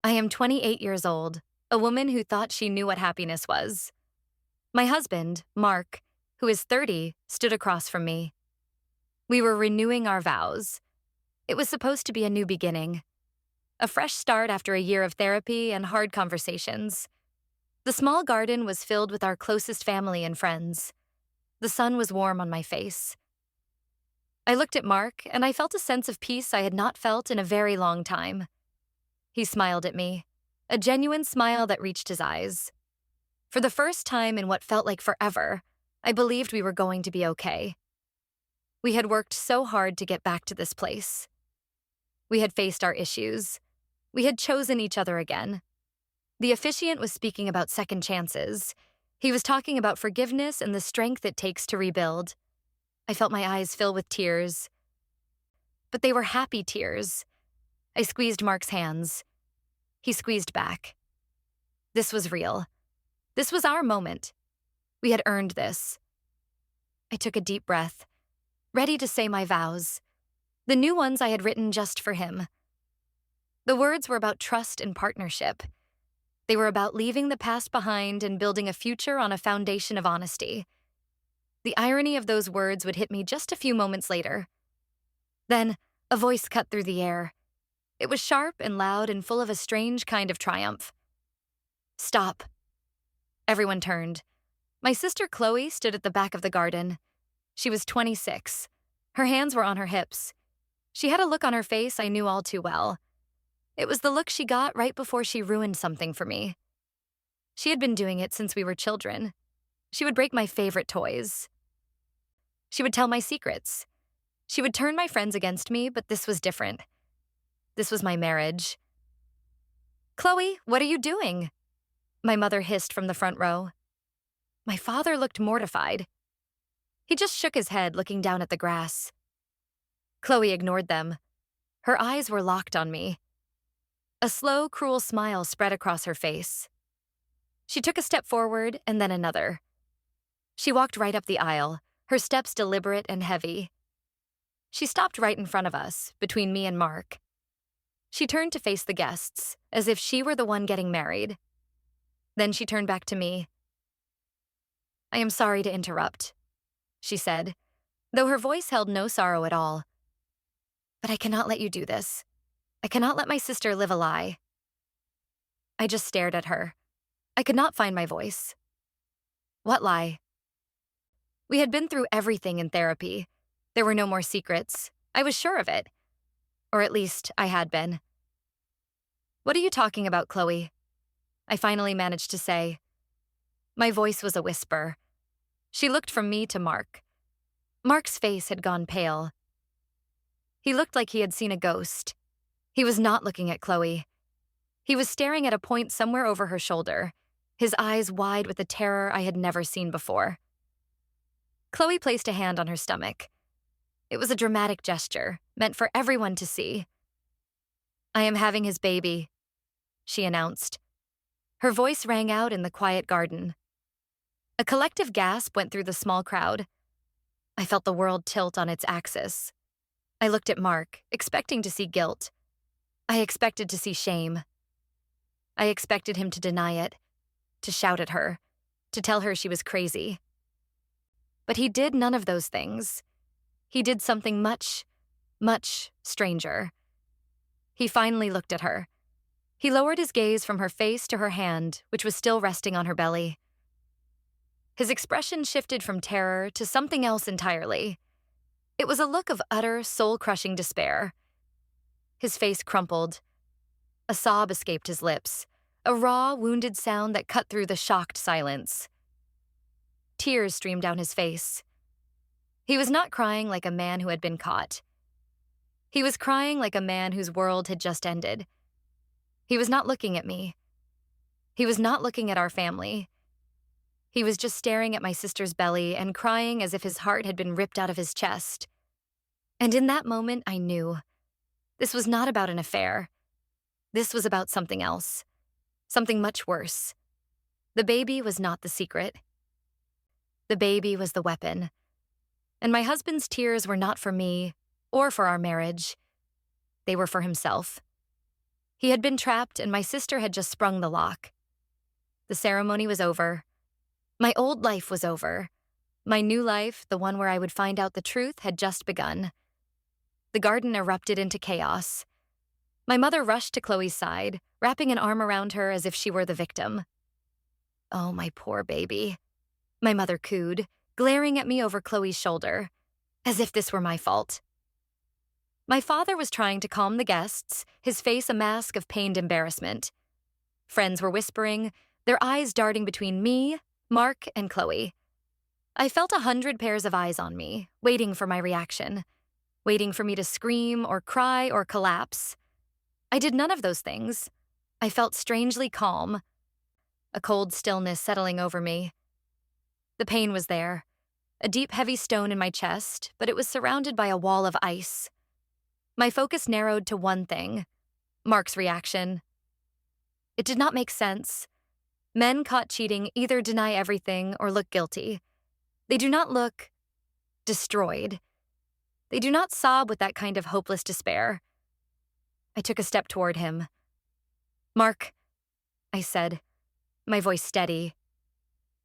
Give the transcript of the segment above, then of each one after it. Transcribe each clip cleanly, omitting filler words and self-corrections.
I am 28 years old, a woman who thought she knew what happiness was. My husband, Mark, who is 30, stood across from me. We were renewing our vows. It was supposed to be a new beginning, a fresh start after a year of therapy and hard conversations. The small garden was filled with our closest family and friends. The sun was warm on my face. I looked at Mark, and I felt a sense of peace I had not felt in a very long time. He smiled at me, a genuine smile that reached his eyes. For the first time in what felt like forever, I believed we were going to be okay. We had worked so hard to get back to this place. We had faced our issues. We had chosen each other again. The officiant was speaking about second chances. He was talking about forgiveness and the strength it takes to rebuild. I felt my eyes fill with tears. But they were happy tears. I squeezed Mark's hands. He squeezed back. This was real. This was our moment. We had earned this. I took a deep breath, ready to say my vows, the new ones I had written just for him. The words were about trust and partnership. They were about leaving the past behind and building a future on a foundation of honesty. The irony of those words would hit me just a few moments later. Then, a voice cut through the air. It was sharp and loud and full of a strange kind of triumph. Stop. Everyone turned. My sister Chloe stood at the back of the garden. She was 26. Her hands were on her hips. She had a look on her face I knew all too well. It was the look she got right before she ruined something for me. She had been doing it since we were children. She would break my favorite toys. She would tell my secrets. She would turn my friends against me, but this was different. This was my marriage. "Chloe, what are you doing?" My mother hissed from the front row. My father looked mortified. He just shook his head, looking down at the grass. Chloe ignored them. Her eyes were locked on me. A slow, cruel smile spread across her face. She took a step forward and then another. She walked right up the aisle, her steps deliberate and heavy. She stopped right in front of us, between me and Mark. She turned to face the guests, as if she were the one getting married. Then she turned back to me. "I am sorry to interrupt," she said, though her voice held no sorrow at all. "But I cannot let you do this. I cannot let my sister live a lie." I just stared at her. I could not find my voice. What lie? We had been through everything in therapy. There were no more secrets. I was sure of it. Or at least, I had been. "What are you talking about, Chloe?" I finally managed to say. My voice was a whisper. She looked from me to Mark. Mark's face had gone pale. He looked like he had seen a ghost. He was not looking at Chloe. He was staring at a point somewhere over her shoulder, his eyes wide with a terror I had never seen before. Chloe placed a hand on her stomach. It was a dramatic gesture, meant for everyone to see. "I am having his baby," she announced. Her voice rang out in the quiet garden. A collective gasp went through the small crowd. I felt the world tilt on its axis. I looked at Mark, expecting to see guilt. I expected to see shame. I expected him to deny it, to shout at her, to tell her she was crazy. But he did none of those things. He did something much, much stranger. He finally looked at her. He lowered his gaze from her face to her hand, which was still resting on her belly. His expression shifted from terror to something else entirely. It was a look of utter, soul-crushing despair. His face crumpled. A sob escaped his lips, a raw, wounded sound that cut through the shocked silence. Tears streamed down his face. He was not crying like a man who had been caught. He was crying like a man whose world had just ended. He was not looking at me. He was not looking at our family. He was just staring at my sister's belly and crying as if his heart had been ripped out of his chest. And in that moment, I knew. This was not about an affair. This was about something else. Something much worse. The baby was not the secret. The baby was the weapon. And my husband's tears were not for me or for our marriage. They were for himself. He had been trapped, and my sister had just sprung the lock. The ceremony was over. My old life was over. My new life, the one where I would find out the truth, had just begun. The garden erupted into chaos. My mother rushed to Chloe's side, wrapping an arm around her as if she were the victim. "Oh, my poor baby," my mother cooed, glaring at me over Chloe's shoulder, as if this were my fault. My father was trying to calm the guests, his face a mask of pained embarrassment. Friends were whispering, their eyes darting between me, Mark, and Chloe. I felt 100 pairs of eyes on me, waiting for my reaction, waiting for me to scream or cry or collapse. I did none of those things. I felt strangely calm, a cold stillness settling over me. The pain was there, a deep, heavy stone in my chest, but it was surrounded by a wall of ice. My focus narrowed to one thing: Mark's reaction. It did not make sense. Men caught cheating either deny everything or look guilty. They do not look destroyed. They do not sob with that kind of hopeless despair. I took a step toward him. "Mark," I said, my voice steady.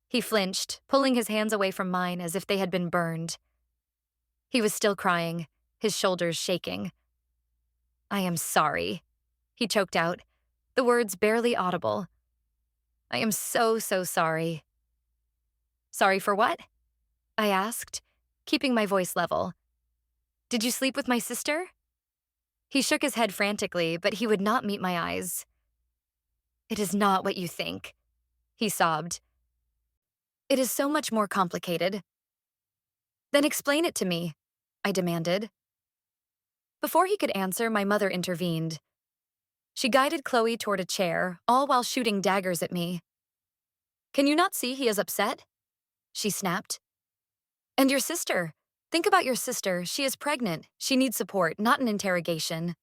He flinched, pulling his hands away from mine as if they had been burned. He was still crying, his shoulders shaking. "I am sorry," he choked out, the words barely audible. "I am so, so sorry." "Sorry for what?" I asked, keeping my voice level. "Did you sleep with my sister?" He shook his head frantically, but he would not meet my eyes. "It is not what you think," he sobbed. "It is so much more complicated." "Then explain it to me," I demanded. Before he could answer, my mother intervened. She guided Chloe toward a chair, all while shooting daggers at me. "Can you not see he is upset?" she snapped. "And your sister. Think about your sister. She is pregnant. She needs support, not an interrogation."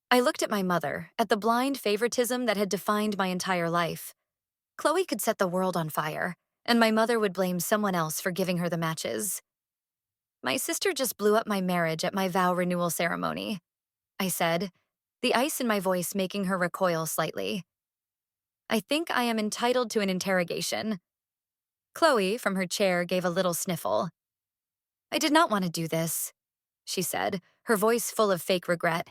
I looked at my mother, at the blind favoritism that had defined my entire life. Chloe could set the world on fire, and my mother would blame someone else for giving her the matches. "My sister just blew up my marriage at my vow renewal ceremony," I said, the ice in my voice making her recoil slightly. "I think I am entitled to an interrogation." Chloe, from her chair, gave a little sniffle. "I did not want to do this," she said, her voice full of fake regret.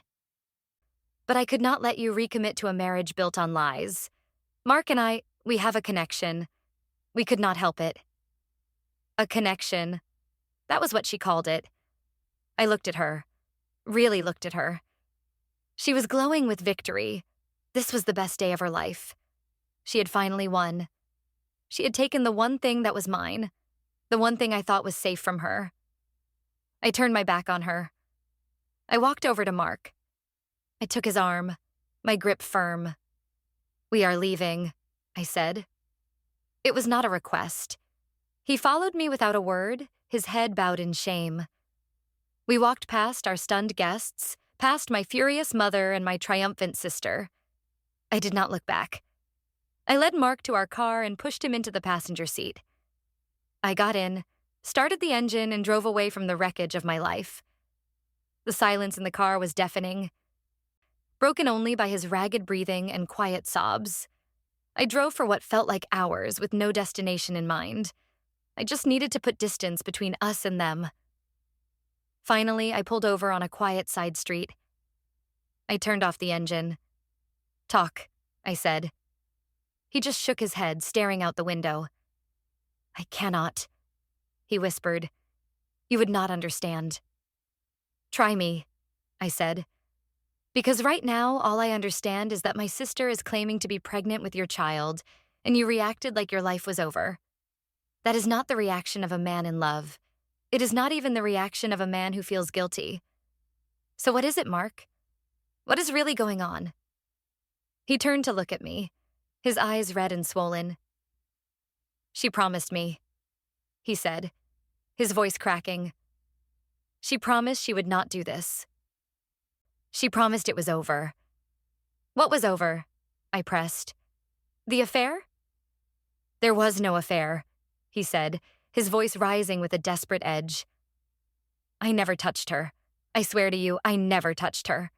"But I could not let you recommit to a marriage built on lies. Mark and I, we have a connection. We could not help it." A connection. That was what she called it. I looked at her, really looked at her. She was glowing with victory. This was the best day of her life. She had finally won. She had taken the one thing that was mine, the one thing I thought was safe from her. I turned my back on her. I walked over to Mark. I took his arm, my grip firm. "We are leaving," I said. It was not a request. He followed me without a word, his head bowed in shame. We walked past our stunned guests, past my furious mother and my triumphant sister. I did not look back. I led Mark to our car and pushed him into the passenger seat. I got in, started the engine, and drove away from the wreckage of my life. The silence in the car was deafening, broken only by his ragged breathing and quiet sobs. I drove for what felt like hours with no destination in mind. I just needed to put distance between us and them. Finally, I pulled over on a quiet side street. I turned off the engine. "Talk," I said. He just shook his head, staring out the window. "I cannot," he whispered. "You would not understand." "Try me," I said. "Because right now, all I understand is that my sister is claiming to be pregnant with your child, and you reacted like your life was over. That is not the reaction of a man in love. It is not even the reaction of a man who feels guilty. So what is it, Mark? What is really going on?" He turned to look at me, his eyes red and swollen. "She promised me," he said, his voice cracking. "She promised she would not do this. She promised it was over." "What was over?" I pressed. "The affair?" "There was no affair," he said, his voice rising with a desperate edge. "I never touched her. I swear to you, I never touched her."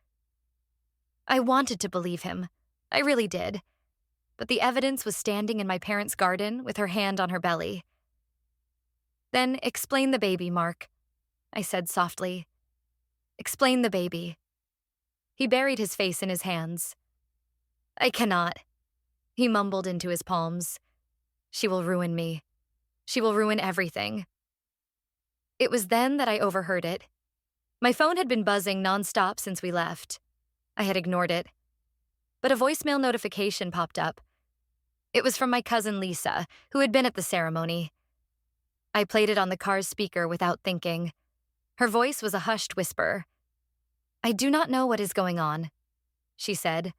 I wanted to believe him. I really did. But the evidence was standing in my parents' garden with her hand on her belly. Then explain the baby, Mark, I said softly. Explain the baby. He buried his face in his hands. I cannot, he mumbled into his palms. She will ruin me. She will ruin everything. It was then that I overheard it. My phone had been buzzing nonstop since we left. I had ignored it. But a voicemail notification popped up. It was from my cousin Lisa, who had been at the ceremony. I played it on the car's speaker without thinking. Her voice was a hushed whisper. I do not know what is going on, she said.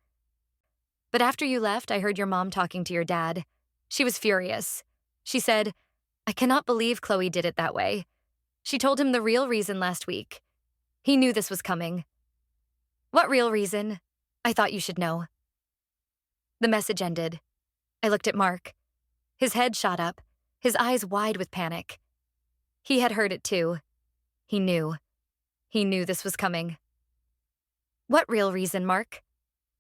But after you left, I heard your mom talking to your dad. She was furious. She said, I cannot believe Chloe did it that way. She told him the real reason last week. He knew this was coming. What real reason? I thought you should know. The message ended. I looked at Mark. His head shot up, his eyes wide with panic. He had heard it too. He knew. He knew this was coming. What real reason, Mark?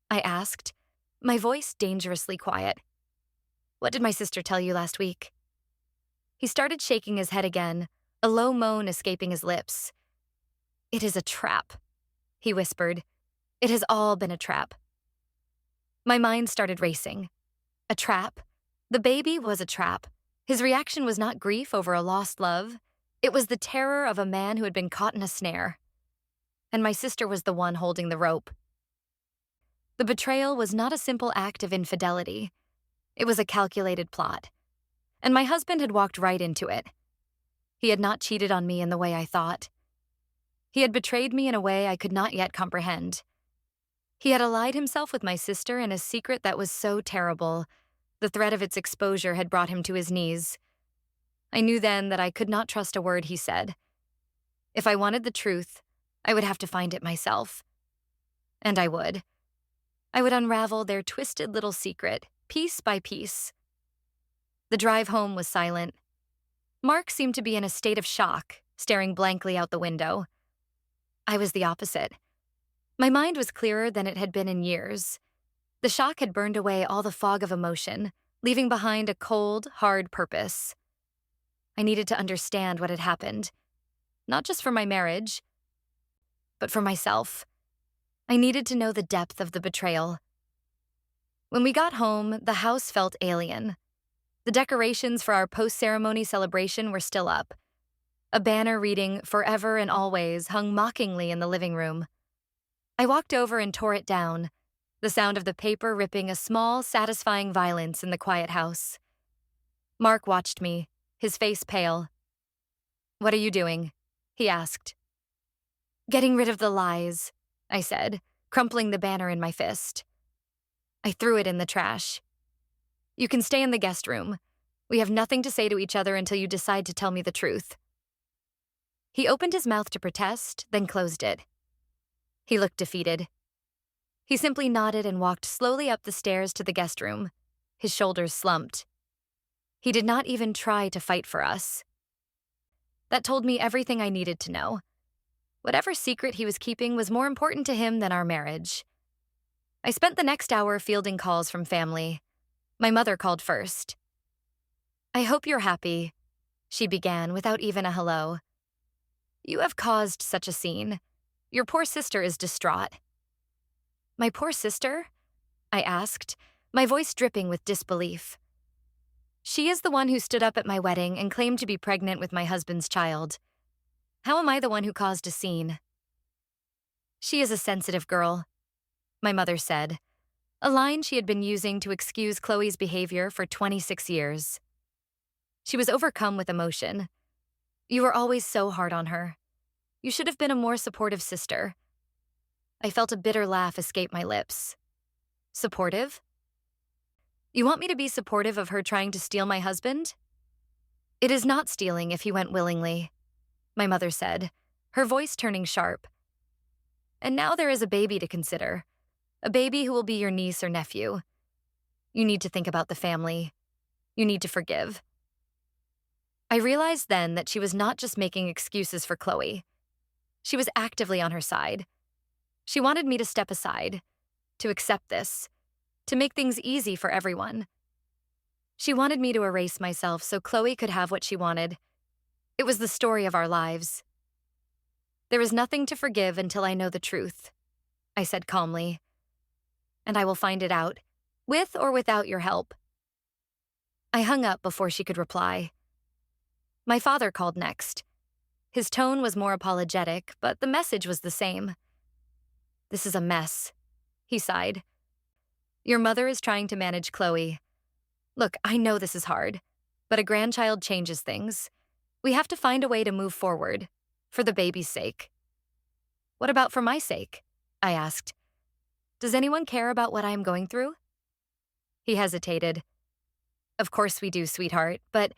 I asked, my voice dangerously quiet. What did my sister tell you last week? He started shaking his head again, a low moan escaping his lips. It is a trap, he whispered. It has all been a trap. My mind started racing. A trap? The baby was a trap. His reaction was not grief over a lost love. It was the terror of a man who had been caught in a snare. And my sister was the one holding the rope. The betrayal was not a simple act of infidelity. It was a calculated plot. And my husband had walked right into it. He had not cheated on me in the way I thought. He had betrayed me in a way I could not yet comprehend. He had allied himself with my sister in a secret that was so terrible. The threat of its exposure had brought him to his knees. I knew then that I could not trust a word he said. If I wanted the truth, I would have to find it myself. And I would. I would unravel their twisted little secret, piece by piece. The drive home was silent. Mark seemed to be in a state of shock, staring blankly out the window. I was the opposite. My mind was clearer than it had been in years. The shock had burned away all the fog of emotion, leaving behind a cold, hard purpose. I needed to understand what had happened, not just for my marriage, but for myself. I needed to know the depth of the betrayal. When we got home, the house felt alien. The decorations for our post-ceremony celebration were still up. A banner reading "Forever and Always" hung mockingly in the living room. I walked over and tore it down, the sound of the paper ripping a small, satisfying violence in the quiet house. Mark watched me, his face pale. What are you doing? He asked. Getting rid of the lies, I said, crumpling the banner in my fist. I threw it in the trash. You can stay in the guest room. We have nothing to say to each other until you decide to tell me the truth. He opened his mouth to protest, then closed it. He looked defeated. He simply nodded and walked slowly up the stairs to the guest room, his shoulders slumped. He did not even try to fight for us. That told me everything I needed to know. Whatever secret he was keeping was more important to him than our marriage. I spent the next hour fielding calls from family. My mother called first. I hope you're happy, she began without even a hello. You have caused such a scene. Your poor sister is distraught. My poor sister? I asked, my voice dripping with disbelief. She is the one who stood up at my wedding and claimed to be pregnant with my husband's child. How am I the one who caused a scene? She is a sensitive girl, my mother said, a line she had been using to excuse Chloe's behavior for 26 years. She was overcome with emotion. You were always so hard on her. You should have been a more supportive sister. I felt a bitter laugh escape my lips. Supportive? You want me to be supportive of her trying to steal my husband? It is not stealing if he went willingly, my mother said, her voice turning sharp. And now there is a baby to consider, a baby who will be your niece or nephew. You need to think about the family. You need to forgive. I realized then that she was not just making excuses for Chloe. She was actively on her side. She wanted me to step aside, to accept this, to make things easy for everyone. She wanted me to erase myself so Chloe could have what she wanted. It was the story of our lives. There is nothing to forgive until I know the truth, I said calmly. And I will find it out, with or without your help. I hung up before she could reply. My father called next. His tone was more apologetic, but the message was the same. This is a mess, he sighed. Your mother is trying to manage Chloe. Look, I know this is hard, but a grandchild changes things. We have to find a way to move forward, for the baby's sake. What about for my sake? I asked. Does anyone care about what I am going through? He hesitated. Of course we do, sweetheart, but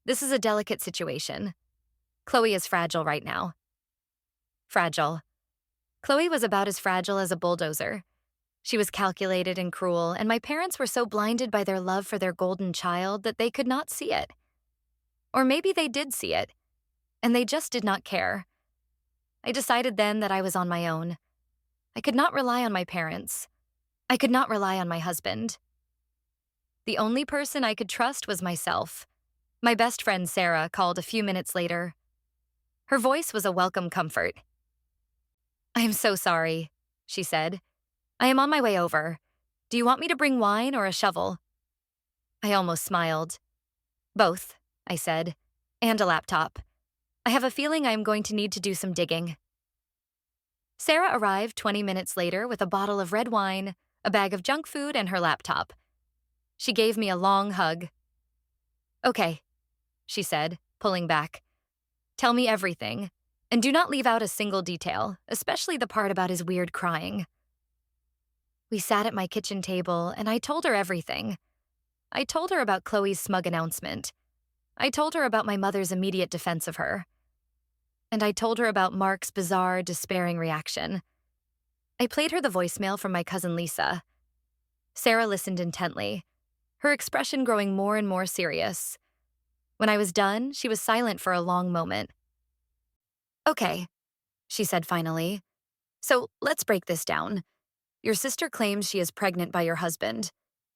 this is a delicate situation. Chloe is fragile right now. Fragile. Chloe was about as fragile as a bulldozer. She was calculated and cruel, and my parents were so blinded by their love for their golden child that they could not see it. Or maybe they did see it, and they just did not care. I decided then that I was on my own. I could not rely on my parents. I could not rely on my husband. The only person I could trust was myself. My best friend Sarah called a few minutes later. Her voice was a welcome comfort. I am so sorry, she said. I am on my way over. Do you want me to bring wine or a shovel? I almost smiled. Both, I said, and a laptop. I have a feeling I am going to need to do some digging. Sarah arrived 20 minutes later with a bottle of red wine, a bag of junk food, and her laptop. She gave me a long hug. Okay, she said, pulling back. Tell me everything, and do not leave out a single detail, especially the part about his weird crying. We sat at my kitchen table, and I told her everything. I told her about Chloe's smug announcement. I told her about my mother's immediate defense of her. And I told her about Mark's bizarre, despairing reaction. I played her the voicemail from my cousin Lisa. Sarah listened intently, her expression growing more and more serious. When I was done, she was silent for a long moment. Okay, she said finally. So let's break this down. Your sister claims she is pregnant by your husband.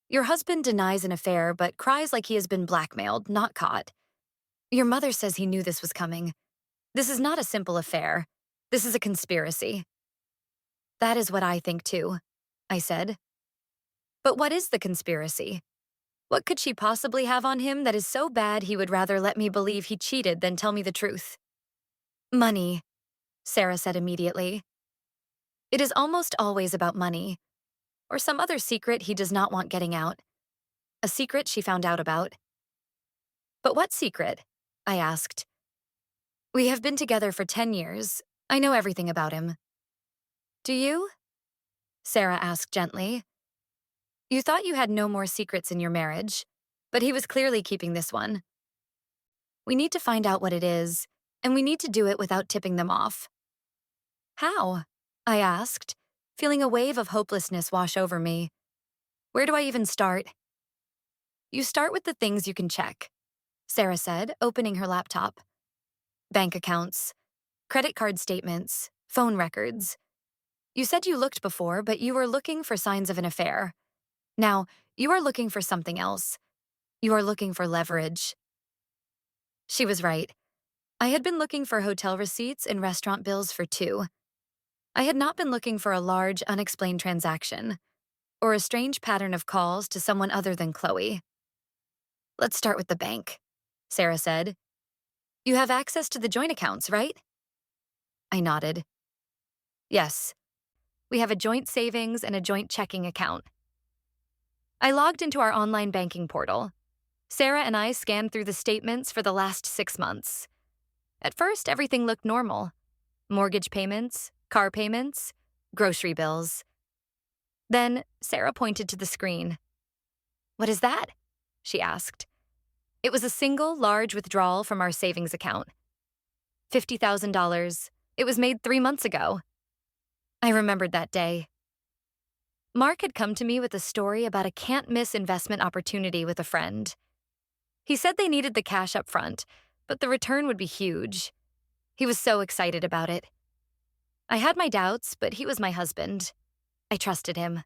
Your husband denies an affair but cries like he has been blackmailed, not caught. Your mother says he knew this was coming. This is not a simple affair. This is a conspiracy. That is what I think too, I said. But what is the conspiracy? What could she possibly have on him that is so bad he would rather let me believe he cheated than tell me the truth? Money, Sarah said immediately. It is almost always about money, or some other secret he does not want getting out. A secret she found out about. But what secret? I asked. We have been together for 10 years. I know everything about him. Do you? Sarah asked gently. You thought you had no more secrets in your marriage, but he was clearly keeping this one. We need to find out what it is, and we need to do it without tipping them off. How? I asked, feeling a wave of hopelessness wash over me. Where do I even start? You start with the things you can check, Sarah said, opening her laptop. Bank accounts, credit card statements, phone records. You said you looked before, but you were looking for signs of an affair. Now, you are looking for something else. You are looking for leverage. She was right. I had been looking for hotel receipts and restaurant bills for 2. I had not been looking for a large, unexplained transaction, or a strange pattern of calls to someone other than Chloe. Let's start with the bank, Sarah said. You have access to the joint accounts, right? I nodded. Yes. We have a joint savings and a joint checking account. I logged into our online banking portal. Sarah and I scanned through the statements for the last 6 months. At first, everything looked normal. Mortgage payments, car payments, grocery bills. Then, Sarah pointed to the screen. What is that? She asked. It was a single, large withdrawal from our savings account. $50,000. It was made 3 months ago. I remembered that day. Mark had come to me with a story about a can't-miss investment opportunity with a friend. He said they needed the cash up front, but the return would be huge. He was so excited about it. I had my doubts, but he was my husband. I trusted him.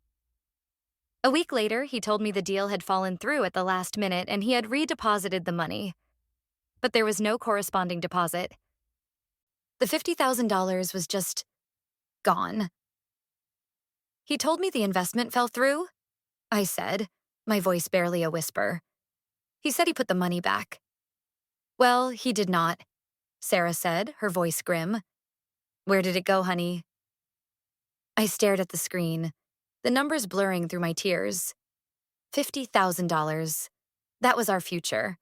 A week later, he told me the deal had fallen through at the last minute and he had redeposited the money. But there was no corresponding deposit. The $50,000 was just gone. He told me the investment fell through, I said, my voice barely a whisper. He said he put the money back. Well, he did not, Sarah said, her voice grim. Where did it go, honey? I stared at the screen, the numbers blurring through my tears. $50,000. That was our future.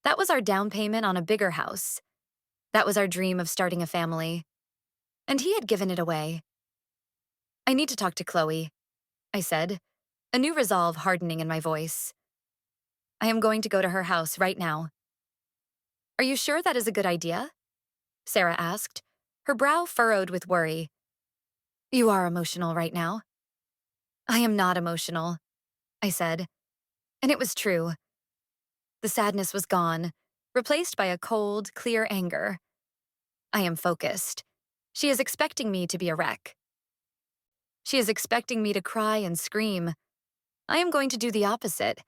That was our down payment on a bigger house. That was our dream of starting a family. And he had given it away. I need to talk to Chloe, I said, a new resolve hardening in my voice. I am going to go to her house right now. Are you sure that is a good idea? Sarah asked, her brow furrowed with worry. You are emotional right now. I am not emotional, I said. And it was true. The sadness was gone, replaced by a cold, clear anger. I am focused. She is expecting me to be a wreck. She is expecting me to cry and scream. I am going to do the opposite.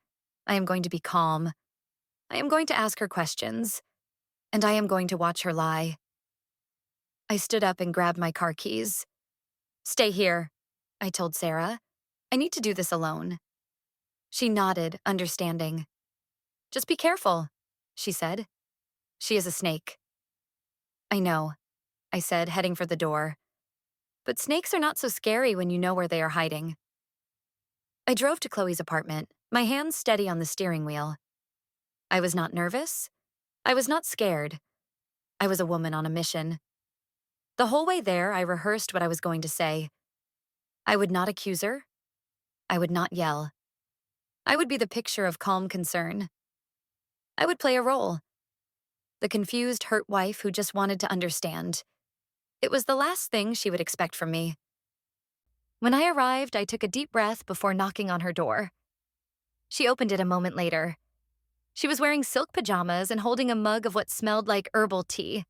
I am going to be calm. I am going to ask her questions. And I am going to watch her lie. I stood up and grabbed my car keys. Stay here, I told Sarah. I need to do this alone. She nodded, understanding. Just be careful, she said. She is a snake. I know, I said, heading for the door. But snakes are not so scary when you know where they are hiding. I drove to Chloe's apartment, my hands steady on the steering wheel. I was not nervous. I was not scared. I was a woman on a mission. The whole way there, I rehearsed what I was going to say. I would not accuse her. I would not yell. I would be the picture of calm concern. I would play a role. The confused, hurt wife who just wanted to understand. It was the last thing she would expect from me. When I arrived, I took a deep breath before knocking on her door. She opened it a moment later. She was wearing silk pajamas and holding a mug of what smelled like herbal tea.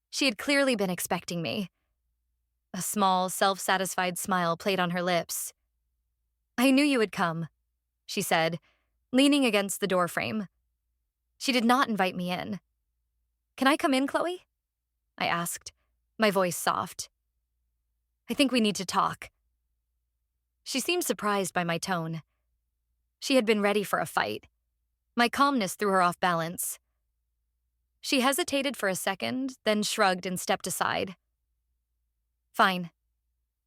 She had clearly been expecting me. A small, self-satisfied smile played on her lips. I knew you would come, she said, leaning against the doorframe. She did not invite me in. Can I come in, Chloe? I asked, my voice soft. I think we need to talk. She seemed surprised by my tone. She had been ready for a fight. My calmness threw her off balance. She hesitated for a second, then shrugged and stepped aside. Fine,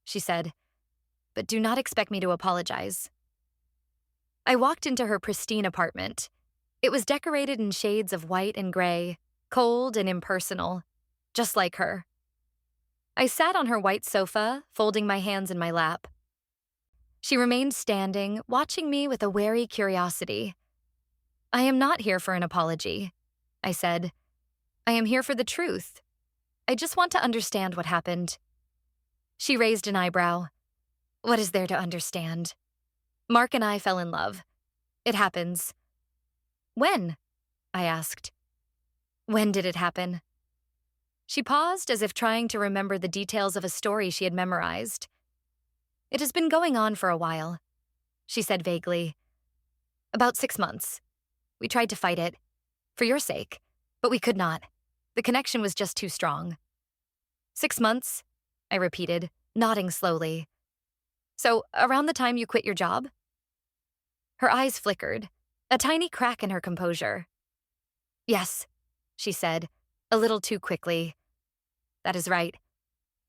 she said, but do not expect me to apologize. I walked into her pristine apartment. It was decorated in shades of white and gray, cold and impersonal, just like her. I sat on her white sofa, folding my hands in my lap. She remained standing, watching me with a wary curiosity. I am not here for an apology, I said. I am here for the truth. I just want to understand what happened. She raised an eyebrow. What is there to understand? Mark and I fell in love. It happens. When? I asked. When did it happen? She paused as if trying to remember the details of a story she had memorized. It has been going on for a while, she said vaguely. About 6 months. We tried to fight it, for your sake, but we could not. The connection was just too strong. 6 months, I repeated, nodding slowly. So, around the time you quit your job? Her eyes flickered, a tiny crack in her composure. Yes, she said, a little too quickly. That is right.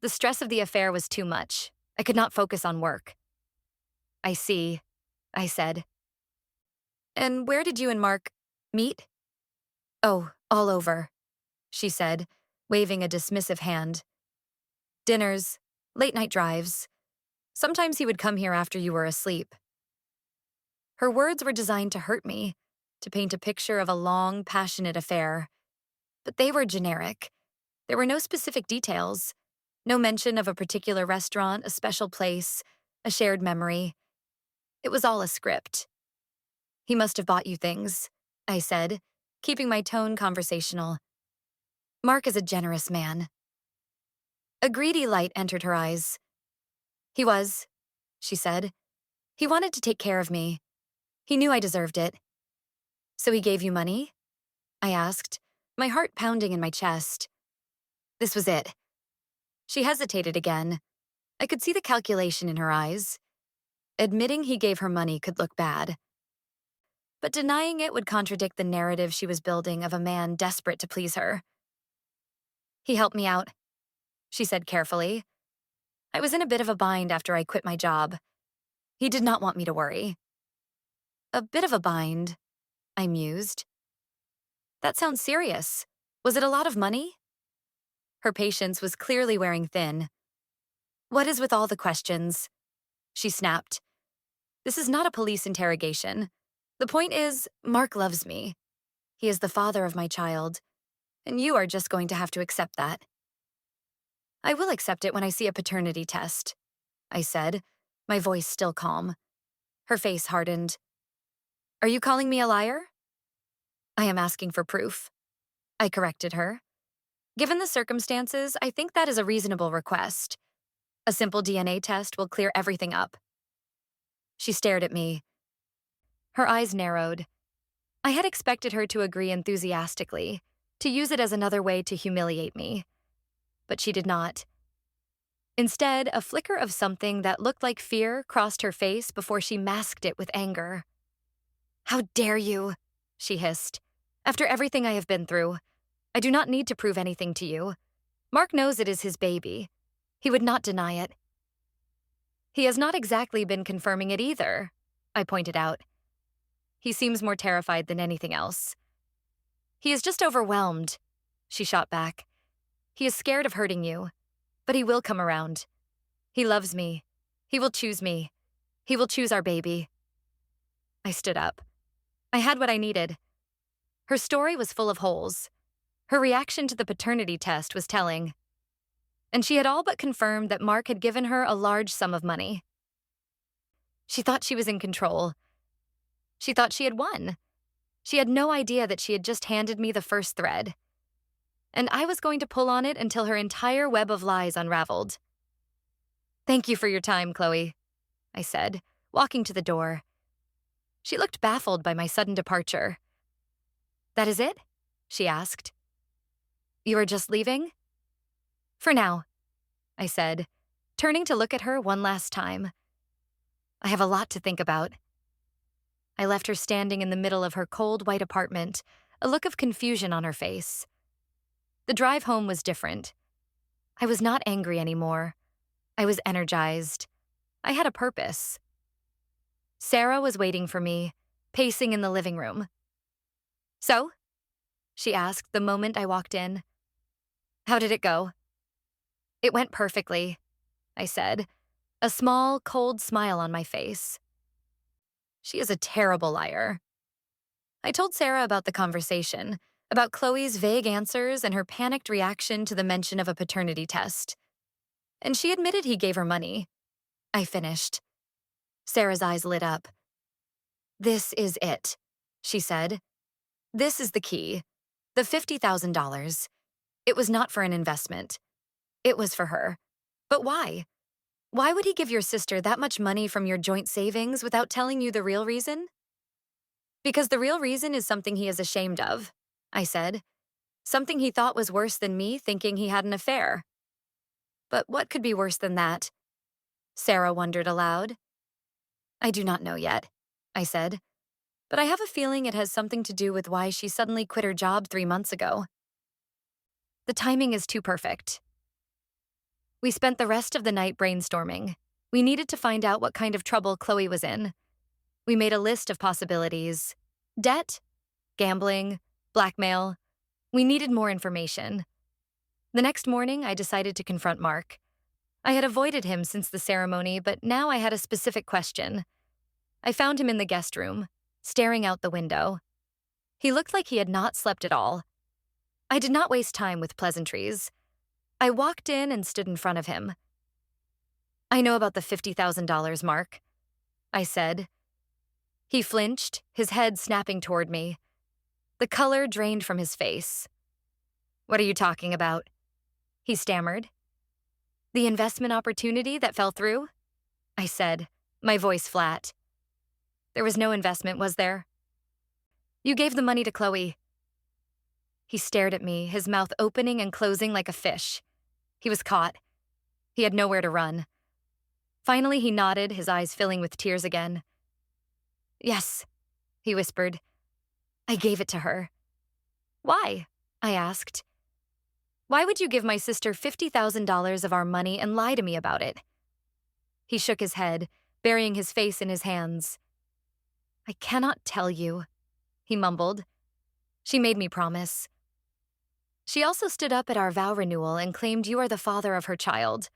The stress of the affair was too much. I could not focus on work. I see, I said. And where did you and Mark meet? Oh, all over, she said, waving a dismissive hand. Dinners, late-night drives. Sometimes he would come here after you were asleep. Her words were designed to hurt me, to paint a picture of a long, passionate affair. But they were generic. There were no specific details. No mention of a particular restaurant, a special place, a shared memory. It was all a script. He must have bought you things, I said, keeping my tone conversational. Mark is a generous man. A greedy light entered her eyes. He was, she said. He wanted to take care of me. He knew I deserved it. So he gave you money? I asked, my heart pounding in my chest. This was it. She hesitated again. I could see the calculation in her eyes. Admitting he gave her money could look bad. But denying it would contradict the narrative she was building of a man desperate to please her. He helped me out, she said carefully. I was in a bit of a bind after I quit my job. He did not want me to worry. A bit of a bind, I mused. That sounds serious. Was it a lot of money? Her patience was clearly wearing thin. What is with all the questions? She snapped. This is not a police interrogation. The point is, Mark loves me. He is the father of my child, and you are just going to have to accept that. I will accept it when I see a paternity test, I said, my voice still calm. Her face hardened. Are you calling me a liar? I am asking for proof. I corrected her. Given the circumstances, I think that is a reasonable request. A simple DNA test will clear everything up. She stared at me. Her eyes narrowed. I had expected her to agree enthusiastically, to use it as another way to humiliate me. But she did not. Instead, a flicker of something that looked like fear crossed her face before she masked it with anger. How dare you, she hissed. After everything I have been through, I do not need to prove anything to you. Mark knows it is his baby. He would not deny it. He has not exactly been confirming it either, I pointed out. He seems more terrified than anything else. He is just overwhelmed, she shot back. He is scared of hurting you, but he will come around. He loves me. He will choose me. He will choose our baby. I stood up. I had what I needed. Her story was full of holes. Her reaction to the paternity test was telling. And she had all but confirmed that Mark had given her a large sum of money. She thought she was in control. She thought she had won. She had no idea that she had just handed me the first thread. And I was going to pull on it until her entire web of lies unraveled. Thank you for your time, Chloe, I said, walking to the door. She looked baffled by my sudden departure. That is it? She asked. You are just leaving? For now, I said, turning to look at her one last time. I have a lot to think about. I left her standing in the middle of her cold white apartment, a look of confusion on her face. The drive home was different. I was not angry anymore. I was energized. I had a purpose. Sarah was waiting for me, pacing in the living room. So? She asked the moment I walked in. How did it go? It went perfectly, I said, a small, cold smile on my face. She is a terrible liar. I told Sarah about the conversation, about Chloe's vague answers and her panicked reaction to the mention of a paternity test. And she admitted he gave her money. I finished. Sarah's eyes lit up. This is it, she said. This is the key. The $50,000. It was not for an investment. It was for her. But why? Why would he give your sister that much money from your joint savings without telling you the real reason? Because the real reason is something he is ashamed of, I said. Something he thought was worse than me thinking he had an affair. But what could be worse than that? Sarah wondered aloud. I do not know yet, I said. But I have a feeling it has something to do with why she suddenly quit her job 3 months ago. The timing is too perfect. We spent the rest of the night brainstorming. We needed to find out what kind of trouble Chloe was in. We made a list of possibilities. Debt, gambling, blackmail. We needed more information. The next morning, I decided to confront Mark. I had avoided him since the ceremony, but now I had a specific question. I found him in the guest room, staring out the window. He looked like he had not slept at all. I did not waste time with pleasantries. I walked in and stood in front of him. I know about the $50,000, Mark, I said. He flinched, his head snapping toward me. The color drained from his face. What are you talking about? He stammered. The investment opportunity that fell through? I said, my voice flat. There was no investment, was there? You gave the money to Chloe. He stared at me, his mouth opening and closing like a fish. He was caught. He had nowhere to run. Finally, he nodded, his eyes filling with tears again. Yes, he whispered. I gave it to her. Why? I asked. Why would you give my sister $50,000 of our money and lie to me about it? He shook his head, burying his face in his hands. I cannot tell you, he mumbled. She made me promise. She also stood up at our vow renewal and claimed you are the father of her child.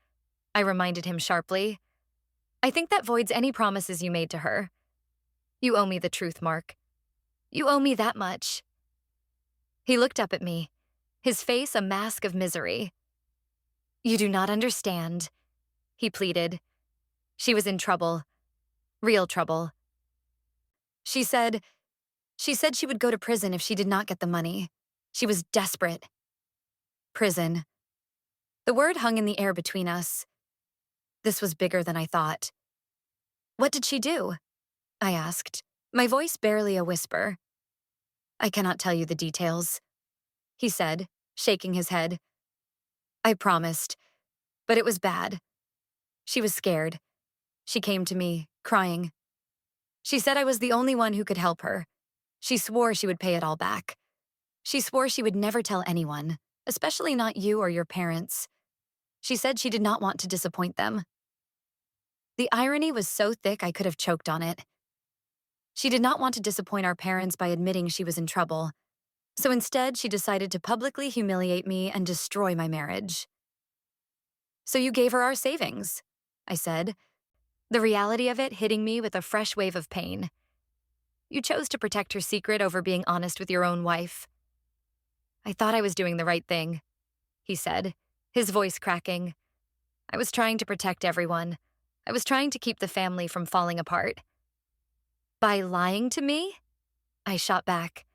I reminded him sharply. I think that voids any promises you made to her. You owe me the truth, Mark. You owe me that much. He looked up at me, his face a mask of misery. You do not understand, he pleaded. She was in trouble. Real trouble. She said she would go to prison if she did not get the money. She was desperate. Prison. The word hung in the air between us. This was bigger than I thought. What did she do? I asked, my voice barely a whisper. I cannot tell you the details, he said, shaking his head. I promised, but it was bad. She was scared. She came to me, crying. She said I was the only one who could help her. She swore she would pay it all back. She swore she would never tell anyone, especially not you or your parents. She said she did not want to disappoint them. The irony was so thick I could have choked on it. She did not want to disappoint our parents by admitting she was in trouble. So instead, she decided to publicly humiliate me and destroy my marriage. So you gave her our savings, I said, the reality of it hitting me with a fresh wave of pain. You chose to protect her secret over being honest with your own wife. I thought I was doing the right thing, he said, his voice cracking. I was trying to protect everyone. I was trying to keep the family from falling apart. By lying to me? I shot back.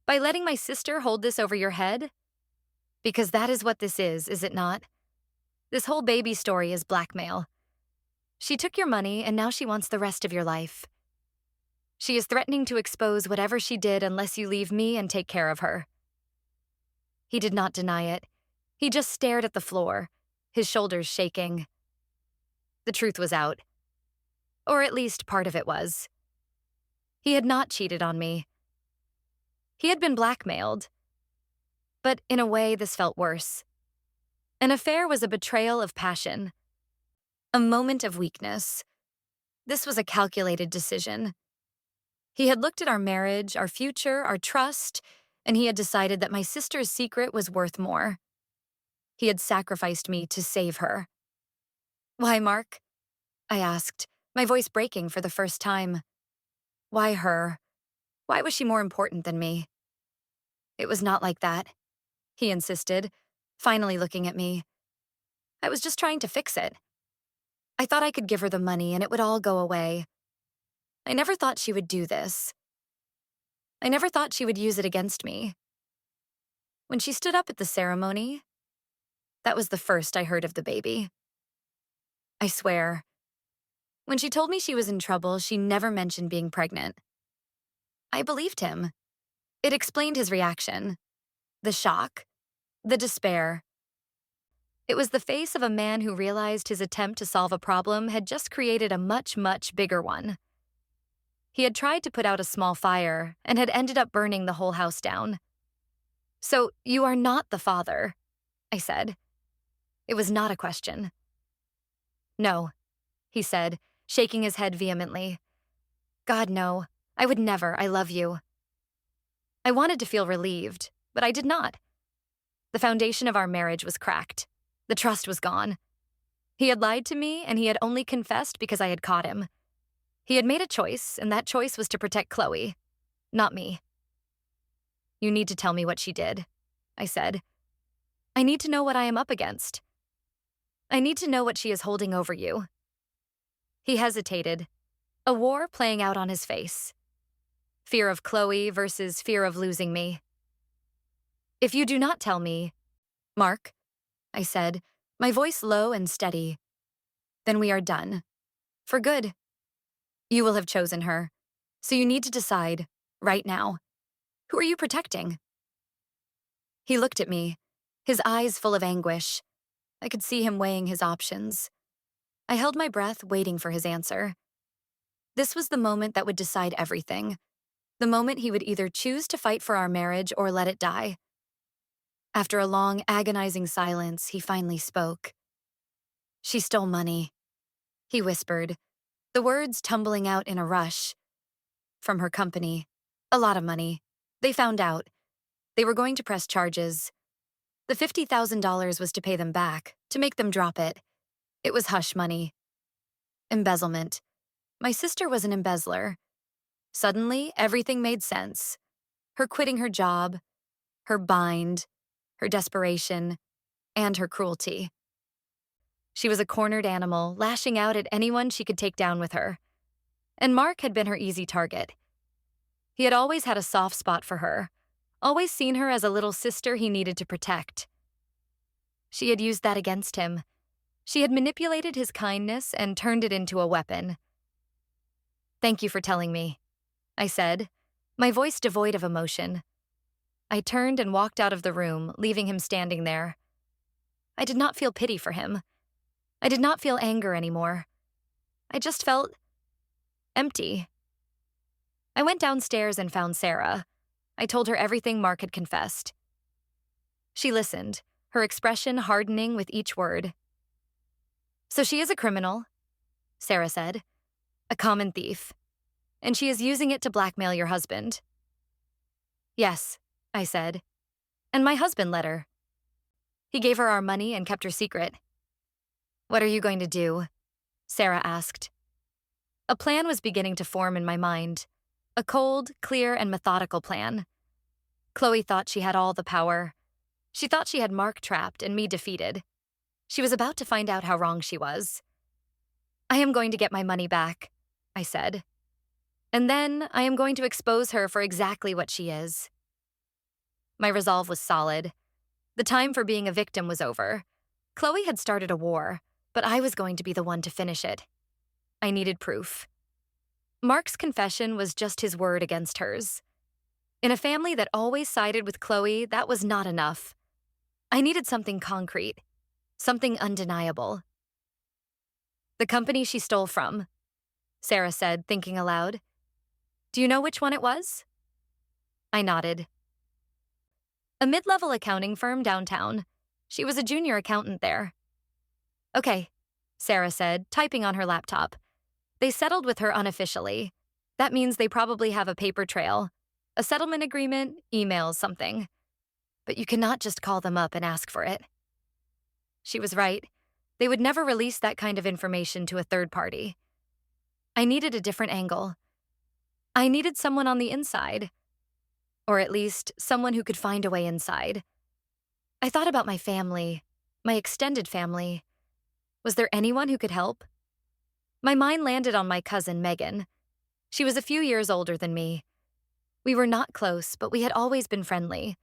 By letting my sister hold this over your head? Because that is what this is it not? This whole baby story is blackmail. She took your money and now she wants the rest of your life. She is threatening to expose whatever she did unless you leave me and take care of her. He did not deny it. He just stared at the floor, his shoulders shaking. The truth was out. Or at least part of it was. He had not cheated on me. He had been blackmailed. But in a way, this felt worse. An affair was a betrayal of passion. A moment of weakness. This was a calculated decision. He had looked at our marriage, our future, our trust, and he had decided that my sister's secret was worth more. He had sacrificed me to save her. Why, Mark? I asked, my voice breaking for the first time. Why her? Why was she more important than me? It was not like that, he insisted, finally looking at me. I was just trying to fix it. I thought I could give her the money and it would all go away. I never thought she would do this. I never thought she would use it against me. When she stood up at the ceremony, that was the first I heard of the baby. I swear. When she told me she was in trouble, she never mentioned being pregnant. I believed him. It explained his reaction. The shock. The despair. It was the face of a man who realized his attempt to solve a problem had just created a much, much bigger one. He had tried to put out a small fire and had ended up burning the whole house down. So, you are not the father, I said. It was not a question. No, he said, shaking his head vehemently. God, no. I would never. I love you. I wanted to feel relieved, but I did not. The foundation of our marriage was cracked. The trust was gone. He had lied to me, and he had only confessed because I had caught him. He had made a choice, and that choice was to protect Chloe, not me. You need to tell me what she did, I said. I need to know what I am up against. I need to know what she is holding over you. He hesitated, a war playing out on his face. Fear of Chloe versus fear of losing me. If you do not tell me, Mark, I said, my voice low and steady, then we are done. For good. You will have chosen her. So you need to decide, right now, who are you protecting? He looked at me, his eyes full of anguish. I could see him weighing his options. I held my breath, waiting for his answer. This was the moment that would decide everything. The moment he would either choose to fight for our marriage or let it die. After a long, agonizing silence, he finally spoke. She stole money, he whispered, the words tumbling out in a rush. From her company. A lot of money. They found out. They were going to press charges. The $50,000 was to pay them back, to make them drop it. It was hush money. Embezzlement. My sister was an embezzler. Suddenly, everything made sense. Her quitting her job, her bind, her desperation, and her cruelty. She was a cornered animal, lashing out at anyone she could take down with her. And Mark had been her easy target. He had always had a soft spot for her, always seen her as a little sister he needed to protect. She had used that against him. She had manipulated his kindness and turned it into a weapon. Thank you for telling me, I said, my voice devoid of emotion. I turned and walked out of the room, leaving him standing there. I did not feel pity for him. I did not feel anger anymore. I just felt empty. I went downstairs and found Sarah. I told her everything Mark had confessed. She listened, her expression hardening with each word. So she is a criminal, Sarah said, a common thief, and she is using it to blackmail your husband. Yes, I said, and my husband let her. He gave her our money and kept her secret. What are you going to do? Sarah asked. A plan was beginning to form in my mind, a cold, clear, and methodical plan. Chloe thought she had all the power. She thought she had Mark trapped and me defeated. She was about to find out how wrong she was. I am going to get my money back, I said. And then I am going to expose her for exactly what she is. My resolve was solid. The time for being a victim was over. Chloe had started a war, but I was going to be the one to finish it. I needed proof. Mark's confession was just his word against hers. In a family that always sided with Chloe, that was not enough. I needed something concrete, something undeniable. The company she stole from, Sarah said, thinking aloud. Do you know which one it was? I nodded. A mid-level accounting firm downtown. She was a junior accountant there. Okay, Sarah said, typing on her laptop. They settled with her unofficially. That means they probably have a paper trail, a settlement agreement, emails, something. But you cannot just call them up and ask for it. She was right. They would never release that kind of information to a third party. I needed a different angle. I needed someone on the inside. Or at least, someone who could find a way inside. I thought about my family, my extended family. Was there anyone who could help? My mind landed on my cousin, Megan. She was a few years older than me. We were not close, but we had always been friendly.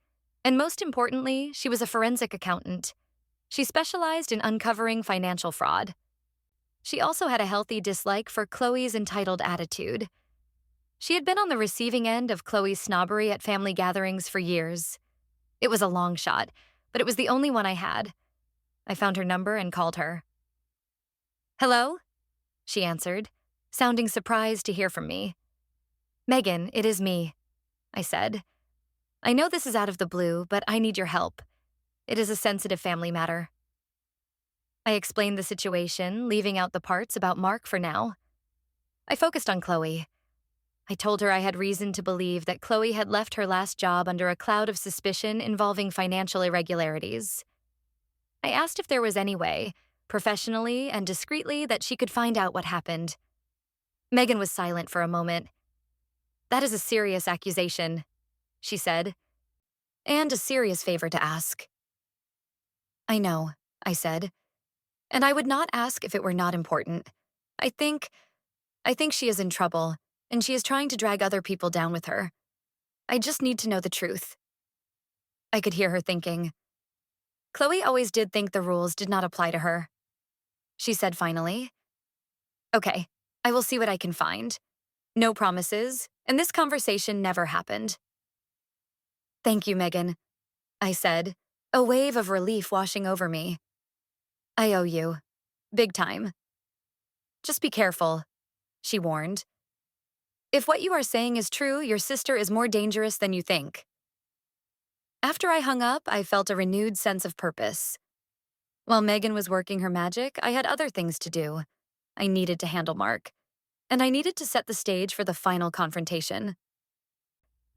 And most importantly, she was a forensic accountant. She specialized in uncovering financial fraud. She also had a healthy dislike for Chloe's entitled attitude. She had been on the receiving end of Chloe's snobbery at family gatherings for years. It was a long shot, but it was the only one I had. I found her number and called her. Hello? She answered, sounding surprised to hear from me. Megan, it is me, I said. I know this is out of the blue, but I need your help. It is a sensitive family matter. I explained the situation, leaving out the parts about Mark for now. I focused on Chloe. I told her I had reason to believe that Chloe had left her last job under a cloud of suspicion involving financial irregularities. I asked if there was any way, professionally and discreetly, that she could find out what happened. Megan was silent for a moment. That is a serious accusation, she said, and a serious favor to ask. I know, I said, and I would not ask if it were not important. I think she is in trouble, and she is trying to drag other people down with her. I just need to know the truth. I could hear her thinking. Chloe always did think the rules did not apply to her. She said finally, Okay, I will see what I can find. No promises, and this conversation never happened. Thank you, Megan, I said, a wave of relief washing over me. I owe you. Big time. Just be careful, she warned. If what you are saying is true, your sister is more dangerous than you think. After I hung up, I felt a renewed sense of purpose. While Megan was working her magic, I had other things to do. I needed to handle Mark, and I needed to set the stage for the final confrontation.